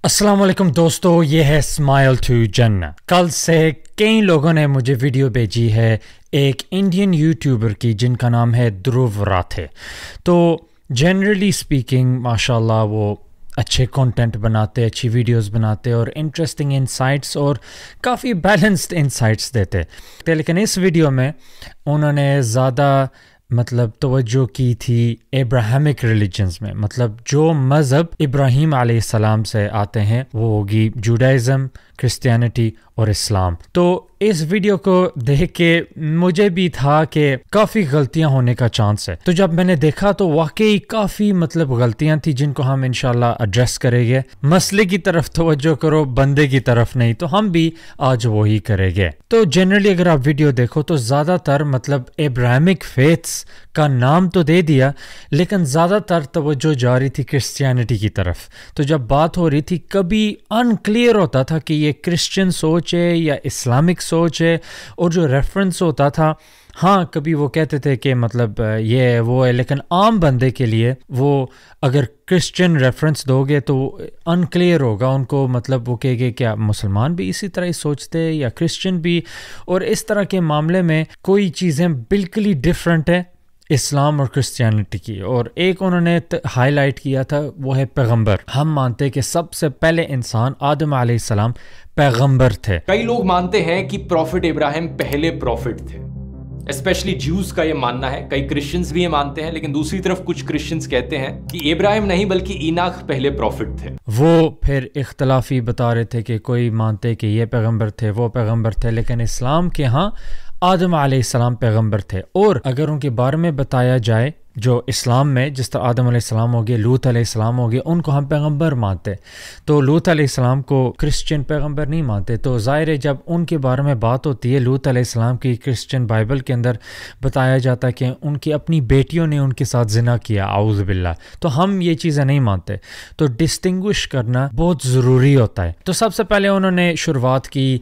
السلام علیکم دوستو، یہ ہے اسمائل ٹو جنہ۔ کل سے کئی لوگوں نے مجھے ویڈیو بھیجی ہے ایک انڈین یوٹیوبر کی جن کا نام ہے دھرو راتھے۔ تو جنرلی اسپیکنگ ماشاءاللہ وہ اچھے کنٹینٹ بناتے، اچھی ویڈیوز بناتے اور انٹرسٹنگ انسائٹس اور کافی بیلنسڈ انسائٹس دیتے، لیکن اس ویڈیو میں انہوں نے زیادہ توجہ کی تھی ابراہیمک ریلیجنز میں، جو مذہب ابراہیم علیہ السلام سے آتے ہیں وہ ہوگی جوڈائزم، کرسچینٹی اور اسلام۔ تو اس ویڈیو کو دیکھ کے مجھے بھی تھا کہ کافی غلطیاں ہونے کا چانس ہے، تو جب میں نے دیکھا تو واقعی کافی غلطیاں تھیں جن کو ہم انشاءاللہ ایڈریس کریں گے۔ مسئلے کی طرف توجہ کرو، بندے کی طرف نہیں، تو ہم بھی آج وہی کریں گے۔ تو جنرلی اگر آپ ویڈیو دیکھو تو زیادہ تر ابراہیمک فیتھس کا نام تو دے دیا، لیکن زیادہ تر توجہ جا رہی تھی کرسچینٹی کی طرف۔ تو جب بات ہو رہی تھی کبھی انکلیئر ہوتا تھا کہ یہ کرسچن سوچ ہے یا اسلامک سوچ ہے، اور جو ریفرنس ہوتا تھا ہاں کبھی وہ کہتے تھے کہ یہ ہے وہ ہے، لیکن عام بندے کے لیے وہ اگر کرسچن ریفرنس دو گے تو انکلیئر ہوگا ان کو، وہ کہے گے کیا مسلمان بھی اسی طرح ہی سوچتے یا کرسچن بھی، اور اس طرح کے معاملے میں کوئی چیزیں بالکل ہی ڈفرینٹ ہے اسلام اور کرسچینٹی کی۔ اور ایک انہوں نے ہائی لائٹ کیا تھا وہ ہے پیغمبر۔ ہم مانتے کہ سب سے پہلے انسان آدم علیہ السلام پیغمبر تھے۔ کئی لوگ مانتے ہیں کہ پروفٹ ابراہیم پہلے پروفٹ تھے، اسپیشلی جیوز کا یہ ماننا ہے، کئی کرسچنز بھی یہ مانتے ہیں، لیکن دوسری طرف کچھ کرسچنز کہتے ہیں کہ ابراہیم نہیں بلکہ ایناخ پہلے پروفٹ تھے۔ وہ پھر اختلافی بتا رہے تھے کہ کوئی مانتے کہ یہ پیغمبر تھے، وہ پیغمبر تھے، لیکن اسلام کے ہاں آدم علیہ السلام پیغمبر تھے۔ اور اگر ان کے بارے میں بتایا جائے جو اسلام میں جس طرح آدم علیہ السلام ہو گئے، لوط علیہ السلام ہو گئے، ان کو ہم پیغمبر مانتے، تو لوط علیہ السلام کو کرسچن پیغمبر نہیں مانتے۔ تو ظاہر ہے جب ان کے بارے میں بات ہوتی ہے، لوط علیہ السلام کی کرسچن بائبل کے اندر بتایا جاتا ہے کہ ان کی اپنی بیٹیوں نے ان کے ساتھ زنا کیا، اعوذ باللہ، تو ہم یہ چیزیں نہیں مانتے۔ تو ڈسٹنگوش کرنا بہت ضروری ہوتا ہے۔ تو سب سے پہلے انہوں نے شروعات کی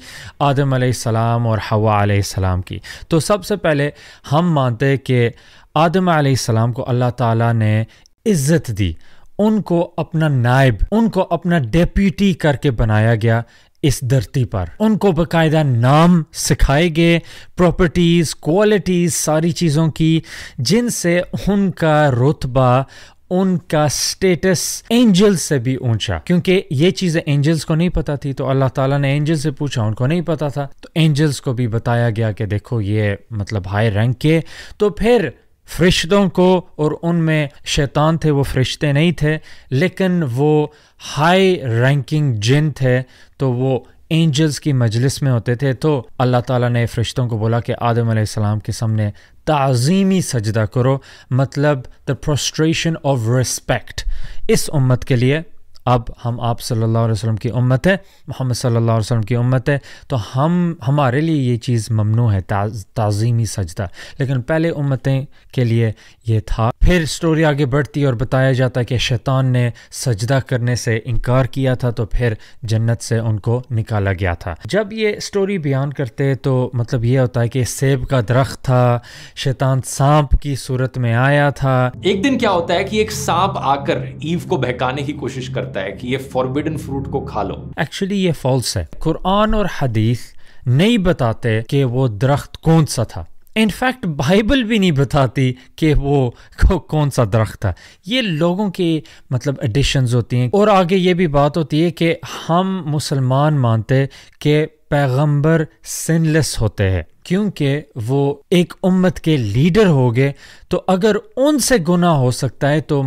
آدم علیہ السلام اور حوا علیہ السلام کی۔ تو سب سے پہلے ہم مانتے کہ آدم علیہ السلام کو اللہ تعالیٰ نے عزت دی، ان کو اپنا نائب، ان کو اپنا ڈیپیوٹی کر کے بنایا گیا اس دھرتی پر، ان کو باقاعدہ نام سکھائے گئے، پراپرٹیز، کوالٹیز، ساری چیزوں کی جن سے ان کا رتبہ، ان کا سٹیٹس اینجل سے بھی اونچا، کیونکہ یہ چیزیں اینجلز کو نہیں پتا تھی، تو اللہ تعالیٰ نے اینجل سے پوچھا، ان کو نہیں پتا تھا، تو اینجلز کو بھی بتایا گیا کہ دیکھو یہ ہائی رینک کے۔ تو پھر فرشتوں کو، اور ان میں شیطان تھے، وہ فرشتے نہیں تھے لیکن وہ ہائی رینکنگ جن تھے، تو وہ اینجلز کی مجلس میں ہوتے تھے۔ تو اللہ تعالیٰ نے فرشتوں کو بولا کہ آدم علیہ السلام کے سامنے تعظیمی سجدہ کرو، the prostration of respect اس امت کے لیے۔ اب ہم آپ صلی اللہ علیہ وسلم کی امت ہے، محمد صلی اللہ علیہ وسلم کی امت ہے، تو ہمارے لیے یہ چیز ممنوع ہے، تعظیمی سجدہ، لیکن پہلے امتیں کے لیے یہ تھا۔ پھر سٹوری آگے بڑھتی اور بتایا جاتا ہے کہ شیطان نے سجدہ کرنے سے انکار کیا تھا، تو پھر جنت سے ان کو نکالا گیا تھا۔ جب یہ سٹوری بیان کرتے تو یہ ہوتا ہے کہ سیب کا درخت تھا، شیطان سانپ کی صورت میں آیا تھا۔ ایک دن کیا ہوتا ہے کہ ایک سانپ آ کر ایو کو بہکانے کی کوشش کرتا ہے کہ یہ فوربیڈن فروٹ کو کھا لو۔ ایکچولی یہ فالس ہے، قرآن اور حدیث نہیں بتاتے کہ وہ درخت کون سا تھا، انفیکٹ بائبل بھی نہیں بتاتی کہ وہ کون سا درخت تھا، یہ لوگوں کی ایڈیشنز ہوتی ہیں۔ اور آگے یہ بھی بات ہوتی ہے کہ ہم مسلمان مانتے کہ پیغمبر سن لیس ہوتے ہیں، کیونکہ وہ ایک امت کے لیڈر ہو گئے، تو اگر ان سے گناہ ہو سکتا ہے تو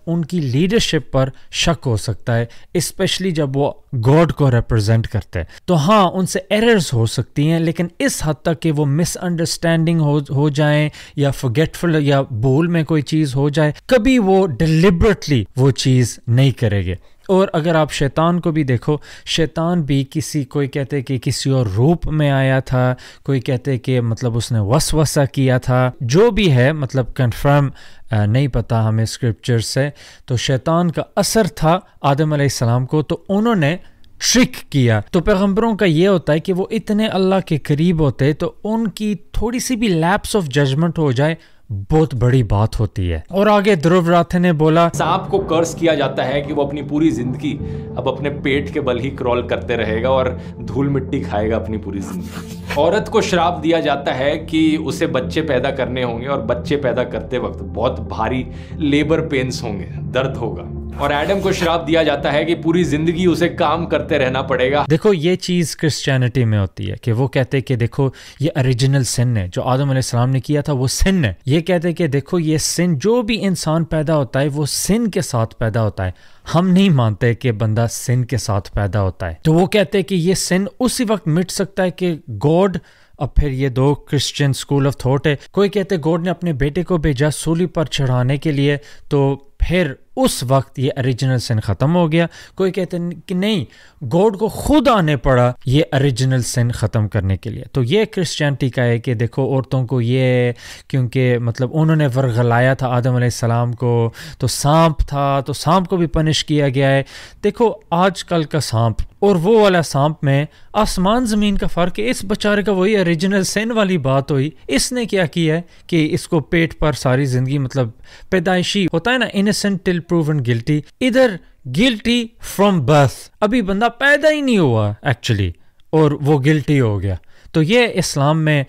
ان کی لیڈرشپ پر شک ہو سکتا ہے، اسپیشلی جب وہ گاڈ کو ریپرزینٹ کرتے ہیں۔ تو ہاں ان سے ایررز ہو سکتی ہیں، لیکن اس حد تک کہ وہ مس انڈرسٹینڈنگ ہو جائیں یا فرگیٹفل یا بھول میں کوئی چیز ہو جائے، کبھی وہ ڈیلیبریٹلی وہ چیز نہیں کرے گے۔ اور اگر آپ شیطان کو بھی دیکھو، شیطان بھی کوئی کہتے کہ کسی اور روپ میں آیا تھا، کوئی کہتے کہ اس نے وسوسہ کیا تھا، جو بھی ہے کنفرم نہیں پتا ہمیں اسکرپچر سے۔ تو شیطان کا اثر تھا آدم علیہ السلام کو، تو انہوں نے ٹرک کیا۔ تو پیغمبروں کا یہ ہوتا ہے کہ وہ اتنے اللہ کے قریب ہوتے تو ان کی تھوڑی سی بھی لیپس آف ججمنٹ ہو جائے بہت بڑی بات ہوتی ہے. اور آگے دھرو راتھے نے بولا سانپ کو کرس کیا جاتا ہے کہ وہ اپنی پوری زندگی اب اپنے پیٹ کے بل ہی کرول کرتے رہے گا اور دھول مٹی کھائے گا اپنی پوری زندگی. عورت کو شراپ دیا جاتا ہے کہ اسے بچے پیدا کرنے ہوں گے اور بچے پیدا کرتے وقت بہت بھاری لیبر پینس ہوں گے, درد ہوگا. اور ایڈم کو شراپ دیا جاتا ہے کہ پوری زندگی اسے کام کرتے رہنا پڑے گا. دیکھو یہ چیز کرسچینٹی میں ہوتی ہے کہ وہ کہتے کہ دیکھو یہ اوریجنل سن ہے جو آدم علیہ السلام نے کیا تھا, وہ سن ہے. یہ کہتے کہ دیکھو یہ سن, جو بھی انسان پیدا ہوتا ہے وہ سن کے ساتھ پیدا ہوتا ہے. ہم نہیں مانتے کہ بندہ سن کے ساتھ پیدا ہوتا ہے. تو وہ کہتے کہ یہ سن اسی وقت مٹ سکتا ہے کہ گاڈ. اب پھر یہ دو کرسچین اسکول آف تھاٹ ہے. کوئی کہتے گاڈ نے اپنے بیٹے کو بھیجا سولی پر چڑھانے کے لیے, تو پھر اس وقت یہ اوریجنل سن ختم ہو گیا. کوئی کہتے ہیں کہ نہیں, گاڈ کو خود آنے پڑا یہ اوریجنل سن ختم کرنے کے لیے. تو یہ کرسچینٹی کا ہے کہ دیکھو عورتوں کو یہ, کیونکہ مطلب انہوں نے ورغلایا تھا آدم علیہ السلام کو, تو سانپ تھا تو سانپ کو بھی پنش کیا گیا ہے. دیکھو آج کل کا سانپ اور وہ والا سانپ میں آسمان زمین کا فرق ہے. اس بیچارے کا وہی اوریجنل سن والی بات ہوئی. اس نے کیا کیا ہے کہ اس کو پیٹ پر ساری زندگی, مطلب پیدائشی ہوتا ہے نا innocent till proven guilty, ادھر guilty from birth. ابھی بندہ پیدا ہی نہیں ہوا ایکچولی اور وہ گلٹی ہو گیا. تو یہ اسلام میں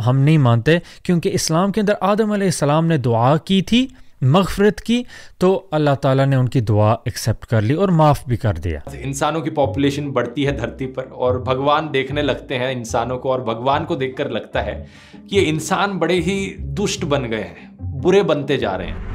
ہم نہیں مانتے, کیونکہ اسلام کے اندر آدم علیہ السلام نے دعا کی تھی, مغفرت کی, تو اللہ تعالیٰ نے ان کی دعا ایکسیپٹ کر لی اور معاف بھی کر دیا. انسانوں کی پاپولیشن بڑھتی ہے دھرتی پر اور بھگوان دیکھنے لگتے ہیں انسانوں کو, اور بھگوان کو دیکھ کر لگتا ہے کہ یہ انسان بڑے ہی دشٹ بن گئے ہیں, برے بنتے جا رہے ہیں.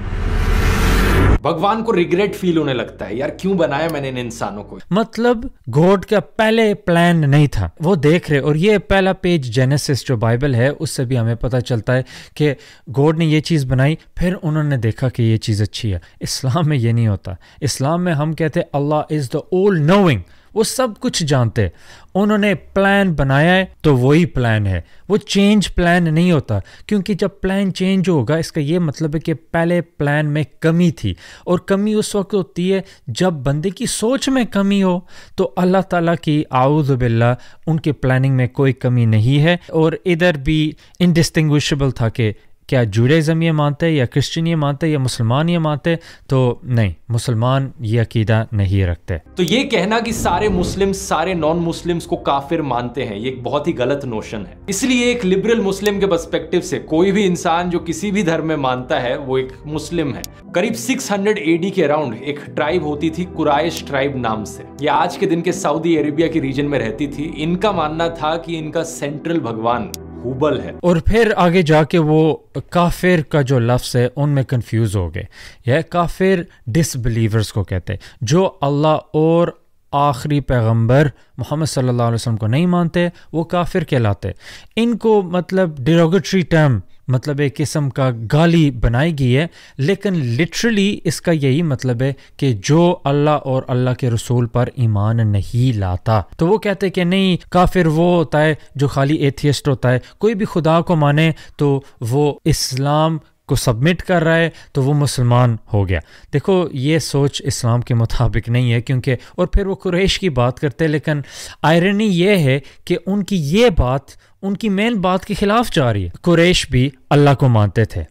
بھگوان کو ریگریٹ فیل ہونے لگتا ہے, یار کیوں بنایا میں نے ان انسانوں کو. مطلب گاڈ کا پہلے پلان نہیں تھا, وہ دیکھ رہے. اور یہ پہلا پیج جینیسس جو بائبل ہے اس سے بھی ہمیں پتہ چلتا ہے کہ گاڈ نے یہ چیز بنائی, پھر انہوں نے دیکھا کہ یہ چیز اچھی ہے. اسلام میں یہ نہیں ہوتا. اسلام میں ہم کہتے اللہ از دا آل نوئنگ, وہ سب کچھ جانتے. انہوں نے پلان بنایا ہے تو وہی پلان ہے, وہ چینج پلان نہیں ہوتا. کیونکہ جب پلان چینج ہوگا اس کا یہ مطلب ہے کہ پہلے پلان میں کمی تھی, اور کمی اس وقت ہوتی ہے جب بندے کی سوچ میں کمی ہو. تو اللہ تعالیٰ کی اعوذ باللہ ان کے پلاننگ میں کوئی کمی نہیں ہے. اور ادھر بھی انڈسٹنگوشبل تھا کہ کیا جوڈائزم یہ مانتے یا کرسچن یہ مانتے یا مسلمان یہ مانتے, تو نہیں, مسلمان یہ عقیدہ نہیں رکھتے. تو یہ کہنا کہ سارے مسلم سارے نان مسلمز کو کافر مانتے ہیں, یہ ایک بہت ہی غلط نوشن ہے. اس لیے ایک لبرل مسلم کے پرسپیکٹو سے کوئی بھی انسان جو کسی بھی دھرم میں مانتا ہے وہ ایک مسلم ہے. قریب 600 AD کے اراؤنڈ ایک ٹرائب ہوتی تھی قریش ٹرائب نام سے. یہ آج کے دن کے سعودی عربیہ کی ریجن میں رہتی تھی. ان کا ماننا تھا کہ ان کا سینٹرل بھگوان ہوبل ہے. اور پھر آگے جا کے وہ کافر کا جو لفظ ہے ان میں کنفیوز ہو گئے. یہ کافر ڈس بلیورز کو کہتے ہیں, جو اللہ اور آخری پیغمبر محمد صلی اللہ علیہ وسلم کو نہیں مانتے, وہ کافر کہلاتے. ان کو مطلب ڈیروگیٹری ٹرم, مطلب ایک قسم کا گالی بنائی گئی ہے, لیکن لٹرلی اس کا یہی مطلب ہے کہ جو اللہ اور اللہ کے رسول پر ایمان نہیں لاتا. تو وہ کہتے کہ نہیں, کافر وہ ہوتا ہے جو خالی ایتھیسٹ ہوتا ہے, کوئی بھی خدا کو مانے تو وہ اسلام کو سبمٹ کر رہا ہے تو وہ مسلمان ہو گیا. دیکھو یہ سوچ اسلام کے مطابق نہیں ہے, کیونکہ اور پھر وہ قریش کی بات کرتے, لیکن آئرنی یہ ہے کہ ان کی یہ بات ان کی مین بات کے خلاف جا رہی ہے. قریش بھی اللہ کو مانتے تھے,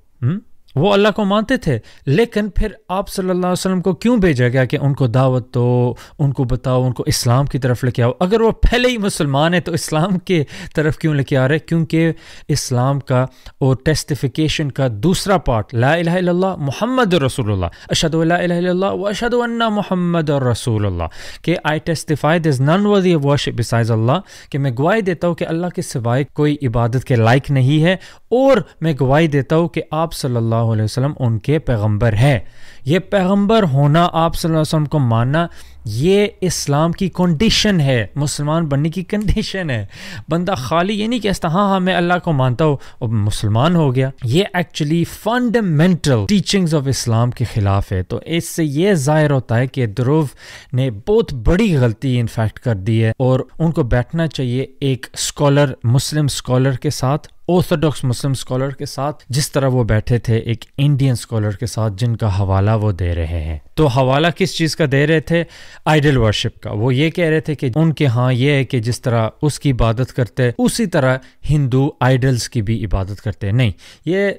وہ اللہ کو مانتے تھے, لیکن پھر آپ صلی اللہ علیہ وسلم کو کیوں بھیجا گیا کہ ان کو دعوت دو, ان کو بتاؤ, ان کو اسلام کی طرف لے کے آؤ. اگر وہ پہلے ہی مسلمان ہیں تو اسلام کے طرف کیوں لے کے آ رہے؟ کیونکہ اسلام کا اور ٹیسٹیفیکیشن کا دوسرا پارٹ لا الہ الا اللہ محمد رسول اللہ, اشہد ان لا الہ الا اللہ و اشہد ان محمد رسول اللہ, کہ آئی ٹیسٹیفائی دیر از نن ورتھی آف ورشپ بسائڈ اللہ, کہ میں گواہی دیتا ہوں کہ اللہ کے سوائے کوئی عبادت کے لائق نہیں ہے, اور میں گواہی دیتا ہوں کہ آپ صلی اللہ علیہ وسلم ان کے پیغمبر ہیں. یہ پیغمبر ہونا, آپ صلی اللہ علیہ وسلم کو ماننا, یہ اسلام کی کنڈیشن ہے, مسلمان بننے کی کنڈیشن ہے. بندہ خالی یہ نہیں کہتا ہاں میں اللہ کو مانتا ہوں اور مسلمان ہو گیا. یہ ایکچولی فنڈامنٹل ٹیچنگز آف اسلام کے خلاف ہے. تو اس سے یہ ظاہر ہوتا ہے کہ دھرو نے بہت بڑی غلطی انفیکٹ کر دی ہے, اور ان کو بیٹھنا چاہیے ایک اسکالر, مسلم اسکالر کے ساتھ, آرتھوڈاکس مسلم اسکالر کے ساتھ, جس طرح وہ بیٹھے تھے ایک انڈین اسکالر کے ساتھ جن کا حوالہ حوالہ وہ دے رہے ہیں. تو حوالہ کس چیز کا دے رہے تھے؟ آئیڈل ورشپ کا. وہ یہ کہہ رہے تھے کہ ان کے ہاں یہ ہے کہ جس طرح اس کی عبادت کرتے اسی طرح ہندو آئیڈلز کی بھی عبادت کرتے. نہیں، یہ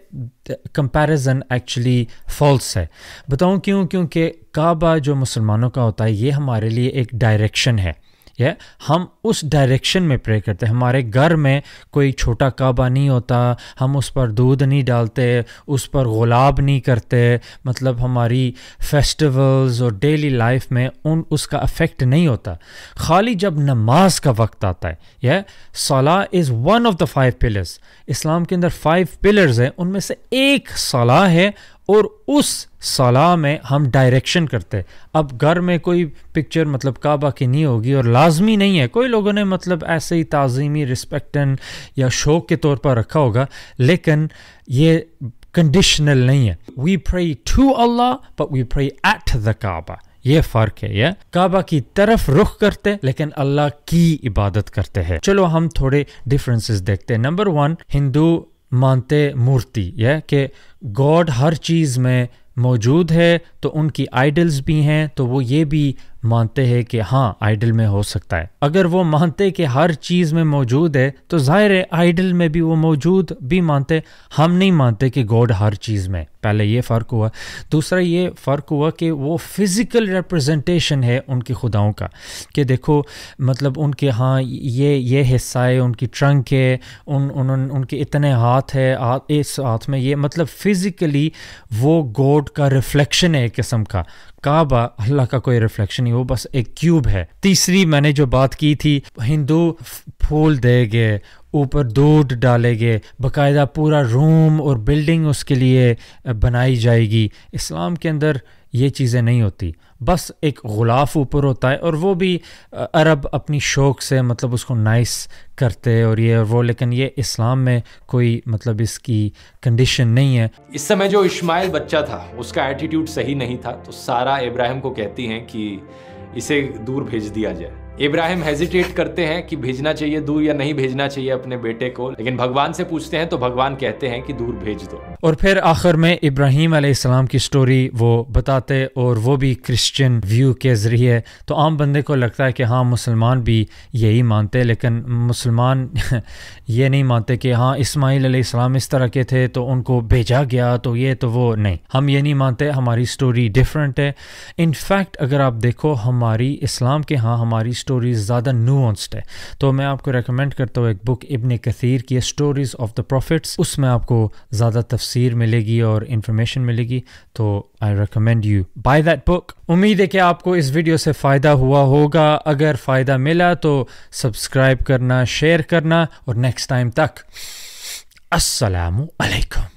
کمپیریزن ایکچولی فالس ہے. بتاؤں کیوں؟ کیونکہ کعبہ جو مسلمانوں کا ہوتا ہے یہ ہمارے لیے ایک ڈائریکشن ہے. ہم اس ڈائریکشن میں پرے کرتے ہیں. ہمارے گھر میں کوئی چھوٹا کعبہ نہیں ہوتا، ہم اس پر دودھ نہیں ڈالتے، اس پر غلاب نہیں کرتے. مطلب ہماری فیسٹیولز اور ڈیلی لائف میں اس کا افیکٹ نہیں ہوتا. خالی جب نماز کا وقت آتا ہے، salah is one of the 5 pillars. اسلام کے اندر 5 پلرز ہیں، ان میں سے ایک صلاح ہے، اور اس صلاح میں ہم ڈائریکشن کرتے. اب گھر میں کوئی پکچر مطلب کعبہ کی نہیں ہوگی، اور لازمی نہیں ہے، کوئی لوگوں نے مطلب ایسے ہی تعظیمی رسپیکٹن یا شوق کے طور پر رکھا ہوگا، لیکن یہ کنڈیشنل نہیں ہے. وی pray to Allah but we pray at the کعبہ. یہ فرق ہے. کعبہ کی طرف رخ کرتے لیکن اللہ کی عبادت کرتے ہیں. چلو ہم تھوڑے ڈفرینسز دیکھتے ہیں. نمبر 1، ہندو مانتے مورتی، کہ گاڈ ہر چیز میں موجود ہے، تو ان کی آئیڈلز بھی ہیں، تو وہ یہ بھی مانتے ہیں کہ ہاں آئیڈل میں ہو سکتا ہے. اگر وہ مانتے کہ ہر چیز میں موجود ہے تو ظاہر ہے آئیڈل میں بھی وہ موجود بھی مانتے. ہم نہیں مانتے کہ گاڈ ہر چیز میں. پہلے یہ فرق ہوا. دوسرا یہ فرق ہوا کہ وہ فزیکل ریپرزنٹیشن ہے ان کے خداؤں کا، کہ دیکھو مطلب ان کے ہاں یہ حصہ ہے، ان کی ٹرنک ہے، ان کے اتنے ہاتھ ہے، اس ہاتھ میں یہ، مطلب فزیکلی وہ گاڈ کا ریفلیکشن ہے ایک قسم کا. کعبہ اللہ کا کوئی ریفلیکشن نہیں، وہ بس ایک کیوب ہے. تیسری میں نے جو بات کی تھی، ہندو پھول دے گے، اوپر دودھ ڈالے گے، باقاعدہ پورا روم اور بلڈنگ اس کے لیے بنائی جائے گی. اسلام کے اندر یہ چیزیں نہیں ہوتی، بس ایک غلاف اوپر ہوتا ہے، اور وہ بھی عرب اپنی شوق سے مطلب اس کو نائس کرتے اور یہ اور وہ، لیکن یہ اسلام میں کوئی مطلب اس کی کنڈیشن نہیں ہے. اس سمے جو اشمائیل بچہ تھا اس کا ایٹیٹیوڈ صحیح نہیں تھا، تو سارا ابراہیم کو کہتی ہیں کہ اسے دور بھیج دیا جائے. ابراہیم ہیزیٹیٹ کرتے ہیں کہ بھیجنا چاہیے دور یا نہیں بھیجنا چاہیے اپنے بیٹے کو، لیکن بھگوان سے پوچھتے ہیں تو بھگوان کہتے ہیں کہ دور بھیج دو. اور پھر آخر میں ابراہیم علیہ السلام کی سٹوری وہ بتاتے، اور وہ بھی کرسچن ویو کے ذریعے. تو عام بندے کو لگتا ہے کہ ہاں مسلمان بھی یہی مانتے، لیکن مسلمان یہ نہیں مانتے کہ ہاں اسماعیل علیہ السلام اس طرح کے تھے تو ان کو بھیجا گیا تو یہ تو وہ نہیں. ہم یہ نہیں مانتے، ہماری سٹوری ڈیفرنٹ ہے. انفیکٹ اگر آپ دیکھو ہماری اسلام کے ہاں ہماری سٹوریز زیادہ نوانسڈ ہے. تو میں آپ کو ریکمینڈ کرتا ہوں ایک بک ابن کثیر کی اسٹوریز آف دا پروفٹس، اس میں آپ کو زیادہ تفسیر ملے گی اور انفارمیشن ملے گی. تو I recommend you by that book. امید ہے کہ آپ کو اس ویڈیو سے فائدہ ہوا ہوگا. اگر فائدہ ملا تو سبسکرائب کرنا، شیئر کرنا، اور نیکسٹ ٹائم تک السلام علیکم.